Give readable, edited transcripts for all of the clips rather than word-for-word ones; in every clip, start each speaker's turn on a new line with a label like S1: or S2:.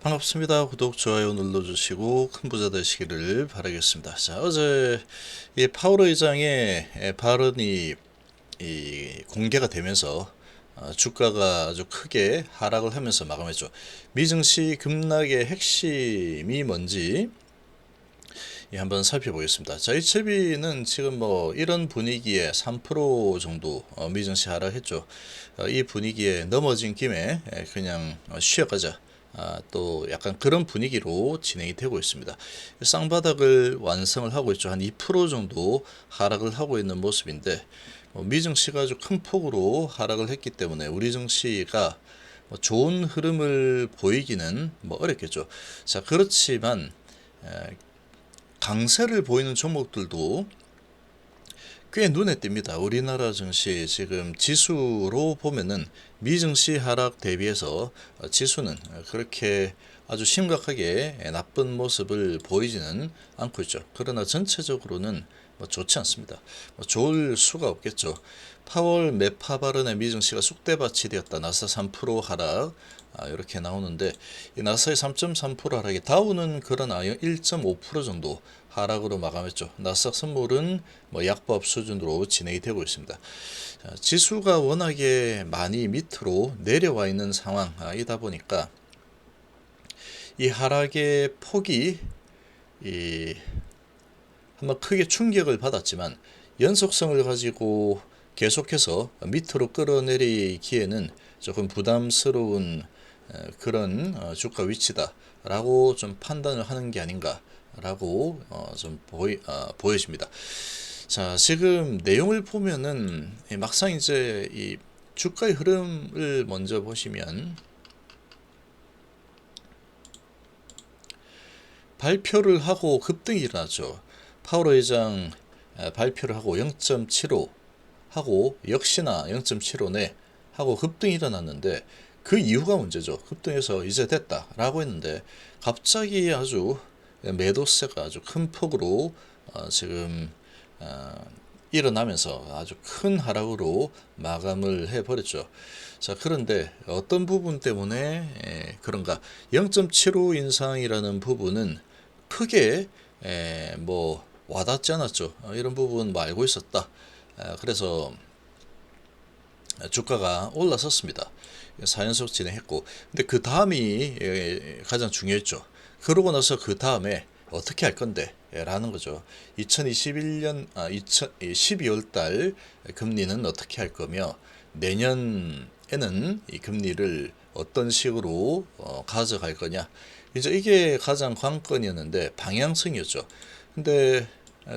S1: 반갑습니다. 구독, 좋아요 눌러주시고 큰 부자 되시기를 바라겠습니다. 자, 어제 이 파월 의장의 발언이 공개가 되면서 주가가 아주 크게 하락을 하면서 마감했죠. 미증시 급락의 핵심이 뭔지 한번 살펴보겠습니다. 자, 이채비는 지금 뭐 이런 분위기에 3% 정도 미증시 하락했죠. 이 분위기에 넘어진 김에 그냥 쉬어가자. 또 약간 그런 분위기로 진행이 되고 있습니다. 쌍바닥을 완성을 하고 있죠. 한 2% 정도 하락을 하고 있는 모습인데 미증시가 아주 큰 폭으로 하락을 했기 때문에 우리 증시가 좋은 흐름을 보이기는 어렵겠죠. 자, 그렇지만 강세를 보이는 종목들도 꽤 눈에 띕니다. 우리나라 증시 지금 지수로 보면은 미증시 하락 대비해서 지수는 그렇게 아주 심각하게 나쁜 모습을 보이지는 않고 있죠. 그러나 전체적으로는 좋지 않습니다. 좋을 수가 없겠죠. 파월 매파 발언의 미증시가 쑥대밭이 되었다. 나스닥 3% 하락 이렇게 나오는데 이 나스닥의 3.3% 하락이 다우는 그러나요 1.5% 정도 하락으로 마감했죠. 나스닥 선물은 약밥 수준으로 진행이 되고 있습니다. 자, 지수가 워낙에 많이 밑으로 내려와 있는 상황이다 보니까 이 하락의 폭이 한번 크게 충격을 받았지만 연속성을 가지고 계속해서 밑으로 끌어내리기에는 조금 부담스러운 그런 주가 위치다라고 좀 판단을 하는 게 아닌가라고 좀 보여집니다. 자, 지금 내용을 보면은 막상 이제 이 주가의 흐름을 먼저 보시면 발표를 하고 급등이 일어났죠. 파월 의장 발표를 하고 0.75 하고 역시나 0.75네 하고 급등이 일어났는데 그 이유가 문제죠. 급등해서 이제 됐다라고 했는데 갑자기 아주 매도세가 아주 큰 폭으로 지금 일어나면서 아주 큰 하락으로 마감을 해버렸죠. 자, 그런데 어떤 부분 때문에 그런가? 0.75 인상이라는 부분은 크게 와닿지 않았죠. 이런 부분 알고 있었다. 그래서 주가가 올라섰습니다. 4연속 진행했고, 근데 그 다음이 가장 중요했죠. 그러고 나서 그 다음에 어떻게 할 건데? 라는 거죠. 2021년 12월 달 금리는 어떻게 할 거며 내년에는 이 금리를 어떤 식으로 가져갈 거냐. 이제 이게 가장 관건이었는데 방향성이었죠. 근데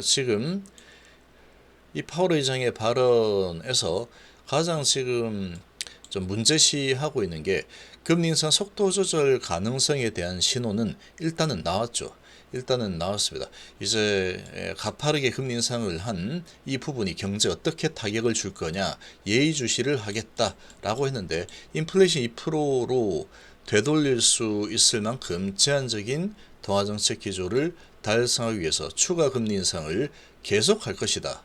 S1: 지금 이 파월 의장의 발언에서 가장 지금 좀 문제시하고 있는 게 금리 인상 속도 조절 가능성에 대한 신호는 일단은 나왔죠. 일단은 나왔습니다. 이제 가파르게 금리 인상을 한 이 부분이 경제 어떻게 타격을 줄 거냐 예의주시를 하겠다라고 했는데 인플레이션 2%로 되돌릴 수 있을 만큼 제한적인 통화정책 기조를 달성하기 위해서 추가 금리 인상을 계속할 것이다.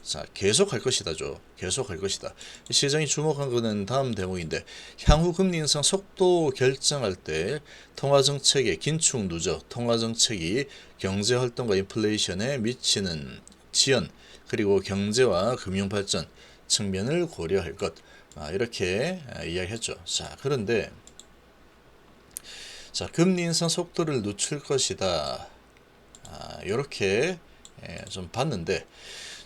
S1: 자, 계속할 것이다죠. 계속할 것이다. 시장이 주목한 것은 다음 대목인데 향후 금리 인상 속도 결정할 때 통화정책의 긴축 누적, 통화정책이 경제활동과 인플레이션에 미치는 지연, 그리고 경제와 금융발전 측면을 고려할 것. 이렇게 이야기했죠. 자, 그런데 자, 금리 인상 속도를 늦출 것이다. 이렇게 좀 봤는데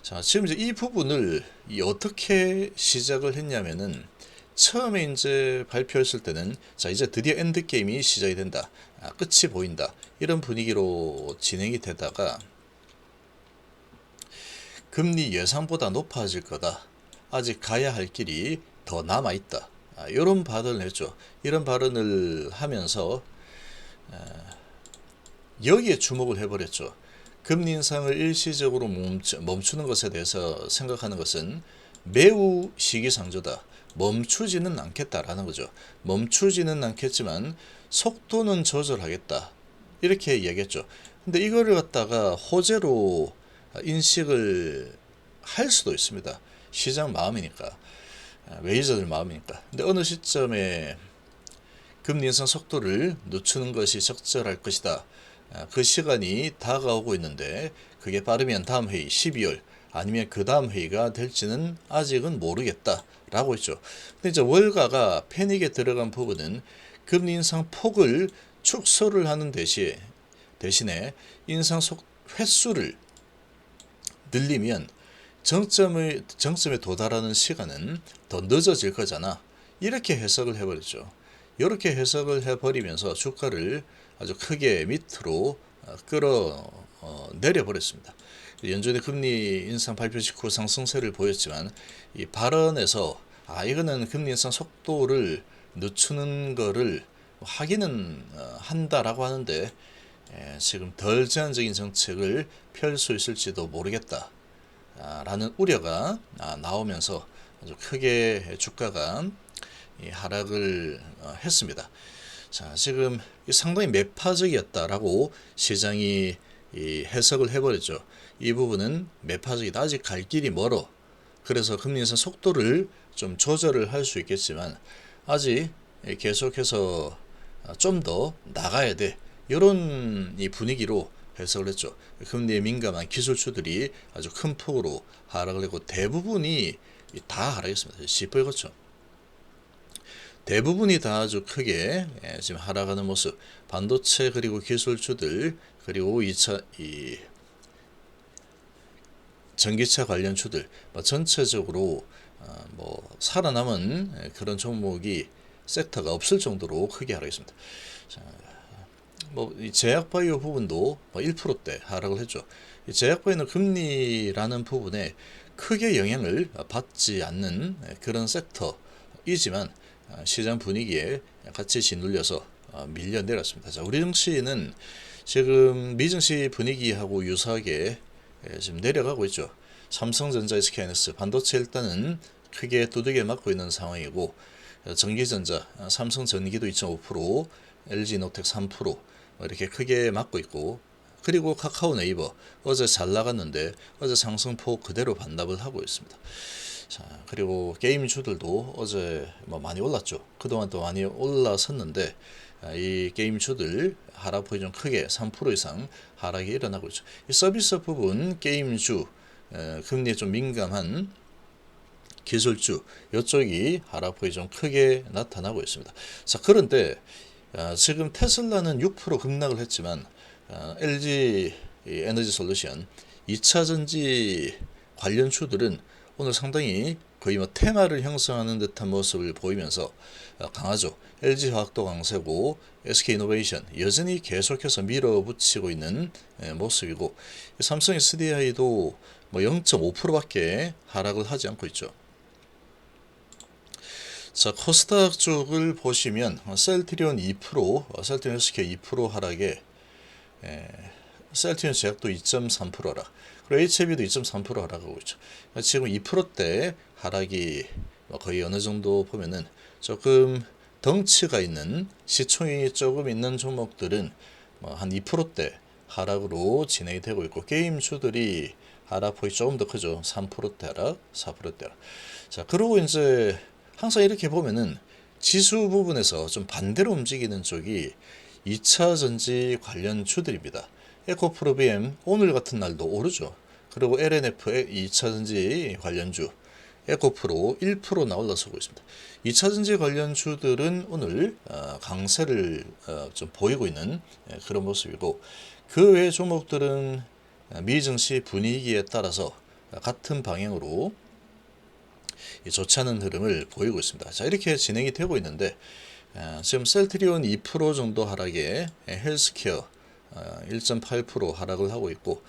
S1: 자, 지금 이제 이 부분을 어떻게 시작을 했냐면은 처음에 이제 발표했을 때는 자, 이제 드디어 엔드 게임이 시작이 된다. 끝이 보인다. 이런 분위기로 진행이 되다가 금리 예상보다 높아질 거다. 아직 가야 할 길이 더 남아 있다. 이런 발언을 했죠. 이런 발언을 하면서 여기에 주목을 해버렸죠. 금리 인상을 일시적으로 멈추는 것에 대해서 생각하는 것은 매우 시기상조다. 멈추지는 않겠다라는 거죠. 멈추지는 않겠지만 속도는 조절하겠다. 이렇게 이야기했죠. 근데 이거를 갖다가 호재로 인식을 할 수도 있습니다. 시장 마음이니까. 매니저들 마음이니까. 근데 어느 시점에 금리 인상 속도를 늦추는 것이 적절할 것이다. 그 시간이 다가오고 있는데 그게 빠르면 다음 회의 12월 아니면 그 다음 회의가 될지는 아직은 모르겠다라고 했죠. 근데 이제 월가가 패닉에 들어간 부분은 금리 인상 폭을 축소를 하는 대신에 인상 속 횟수를 늘리면 정점에 도달하는 시간은 더 늦어질 거잖아. 이렇게 해석을 해버렸죠. 이렇게 해석을 해버리면서 주가를 아주 크게 밑으로 끌어내려버렸습니다. 연준의 금리 인상 발표 직후 상승세를 보였지만 이 발언에서 이거는 금리 인상 속도를 늦추는 거를 하기는 한다라고 하는데 지금 덜 제한적인 정책을 펼 수 있을지도 모르겠다 라는 우려가 나오면서 아주 크게 주가가 하락을 했습니다. 자, 지금 상당히 매파적이었다라고 시장이 해석을 해버렸죠. 이 부분은 매파적이다. 아직 갈 길이 멀어. 그래서 금리 인상 속도를 좀 조절을 할 수 있겠지만 아직 계속해서 좀 더 나가야 돼. 이런 이 분위기로 해석을 했죠. 금리에 민감한 기술주들이 아주 큰 폭으로 하락을 했고 대부분이 다 하락했습니다. 10% 거쳐. 대부분이 다 아주 크게 지금 하락하는 모습. 반도체 그리고 기술주들 그리고 전기차 관련주들 전체적으로 살아남은 그런 종목이 섹터가 없을 정도로 크게 하락했습니다. 자, 이 제약바이오 부분도 1%대 하락을 했죠. 이 제약바이오는 금리라는 부분에 크게 영향을 받지 않는 그런 섹터이지만 시장 분위기에 같이 짓눌려서 밀려 내렸습니다. 자, 우리 증시는 지금 미증시 분위기하고 유사하게 지금 내려가고 있죠. 삼성전자, SK하이닉스, 반도체 일단은 크게 두들겨 맞고 있는 상황이고 전기전자, 삼성전기도 2.5%, LG노텍 3% 이렇게 크게 맞고 있고 그리고 카카오 네이버 어제 잘 나갔는데 어제 상승폭 그대로 반납을 하고 있습니다. 자, 그리고 게임주들도 어제 많이 올랐죠. 그동안 또 많이 올랐었는데 이 게임주들 하락폭이 좀 크게 3% 이상 하락이 일어나고 있죠. 이 서비스 부분 게임주 금리에 좀 민감한 기술주 이쪽이 하락폭이 좀 크게 나타나고 있습니다. 자, 그런데 지금 테슬라는 6% 급락을 했지만 LG 에너지 솔루션 2차전지 관련주들은 오늘 상당히 거의 테마를 형성하는 듯한 모습을 보이면서 강하죠. LG화학도 강세고 SK이노베이션 여전히 계속해서 밀어붙이고 있는 모습이고 삼성 SDI도 0.5%밖에 하락을 하지 않고 있죠. 자, 코스닥 쪽을 보시면 셀트리온 2%, 셀트리온 헬스케어 2% 하락에 셀트리온 제약도 2.3% 하락, 그리고 HLB도 2.3% 하락하고 있죠. 지금 2%대 하락이 거의 어느 정도 보면은 조금 덩치가 있는 시총이 조금 있는 종목들은 한 2%대 하락으로 진행이 되고 있고 게임주들이 하락폭이 조금 더 크죠. 3%대 하락, 4%대 하락. 자, 그리고 이제 항상 이렇게 보면은 지수 부분에서 좀 반대로 움직이는 쪽이 2차 전지 관련 주들입니다. 에코프로비엠 오늘 같은 날도 오르죠. 그리고 LNF의 2차 전지 관련주 에코프로 1%나 올라서고 있습니다. 2차 전지 관련주들은 오늘 강세를 좀 보이고 있는 그런 모습이고 그 외 종목들은 미증시 분위기에 따라서 같은 방향으로 좋지 않은 흐름을 보이고 있습니다. 자, 이렇게 진행이 되고 있는데 지금 셀트리온 2% 정도 하락에 헬스케어 1.8% 하락을 하고 있고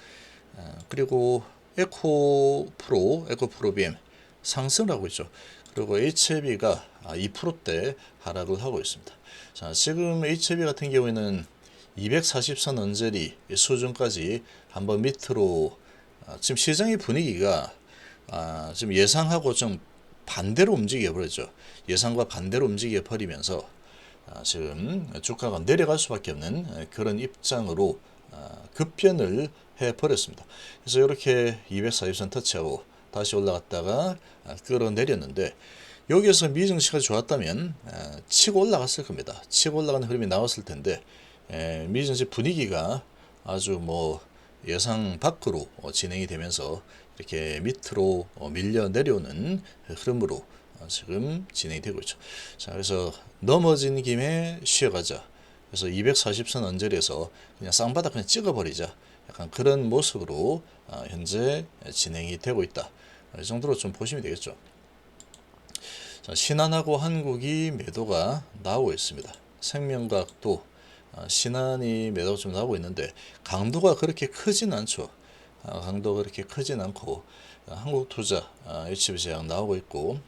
S1: 그리고 에코프로비엠 상승을 하고 있죠. 그리고 HLB가 2%대 하락을 하고 있습니다. 자, 지금 HLB 같은 경우에는 240선 언저리 수준까지 한번 밑으로 지금 시장의 분위기가 지금 예상하고 좀 반대로 움직여 버렸죠. 예상과 반대로 움직여 버리면서 지금 주가가 내려갈 수밖에 없는 그런 입장으로 급변을 해 버렸습니다. 그래서 이렇게 240선 터치하고 다시 올라갔다가 끌어내렸는데 여기에서 미증시가 좋았다면 치고 올라갔을 겁니다. 치고 올라가는 흐름이 나왔을 텐데 미증시 분위기가 아주 뭐 예상 밖으로 진행이 되면서 이렇게 밑으로 밀려 내려오는 흐름으로 지금 진행이 되고 있죠. 자, 그래서 넘어진 김에 쉬어가자. 그래서 240선 언저리에서 그냥 쌍바닥 그냥 찍어버리자. 약간 그런 모습으로 현재 진행이 되고 있다. 이 정도로 좀 보시면 되겠죠. 자, 신한하고 한국이 매도가 나오고 있습니다. 생명과학도 신한이 매도가 좀 나오고 있는데 강도가 그렇게 크진 않죠. 강도가 그렇게 크진 않고 한국투자 HB 제약 나오고 있고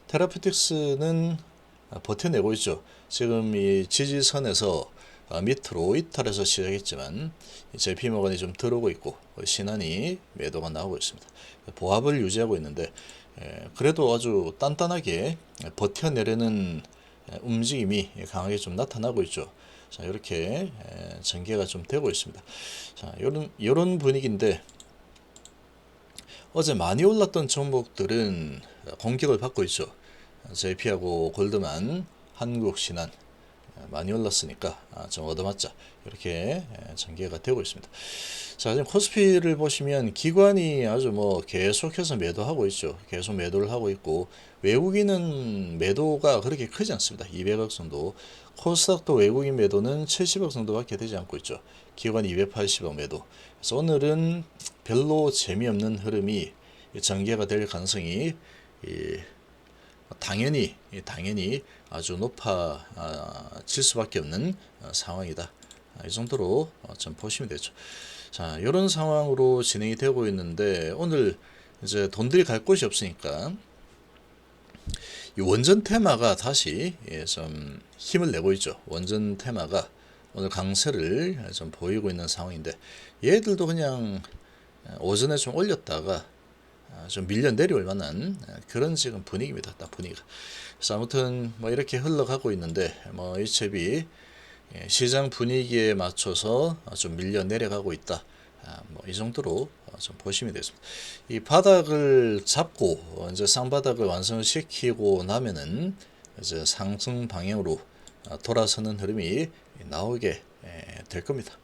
S1: 테라피틱스는 버텨내고 있죠. 지금 이 지지선에서 밑으로 이탈해서 시작했지만 JP모건이 좀 들어오고 있고 신한이 매도가 나오고 있습니다. 보합을 유지하고 있는데 그래도 아주 단단하게 버텨내려는 움직임이 강하게 좀 나타나고 있죠. 자, 이렇게 전개가 좀 되고 있습니다. 자, 이런 분위기인데 어제 많이 올랐던 종목들은 공격을 받고 있죠. JP하고 골드만, 한국신한 많이 올랐으니까 좀 얻어맞자 이렇게 전개가 되고 있습니다. 자, 지금 코스피를 보시면 기관이 아주 뭐 계속해서 매도하고 있죠. 계속 매도를 하고 있고 외국인은 매도가 그렇게 크지 않습니다. 200억 정도. 코스닥도 외국인 매도는 70억 정도밖에 되지 않고 있죠. 기관 280억 매도. 그래서 오늘은 별로 재미없는 흐름이 전개가 될 가능성이 당연히 아주 높아질 수밖에 없는 상황이다. 이 정도로 좀 보시면 되죠. 자, 이런 상황으로 진행이 되고 있는데 오늘 이제 돈들이 갈 곳이 없으니까 이 원전 테마가 다시 좀 힘을 내고 있죠. 원전 테마가 오늘 강세를 좀 보이고 있는 상황인데 얘들도 그냥 오전에 좀 올렸다가 좀 밀려 내려올 만한 그런 지금 분위기입니다. 딱 분위기가. 그래서 아무튼 뭐 이렇게 흘러가고 있는데 뭐 이채비 시장 분위기에 맞춰서 좀 밀려 내려가고 있다. 뭐 이 정도로 좀 보시면 되겠습니다. 이 바닥을 잡고 이제 쌍바닥을 완성시키고 나면은 이제 상승 방향으로 돌아서는 흐름이 나오게 될 겁니다.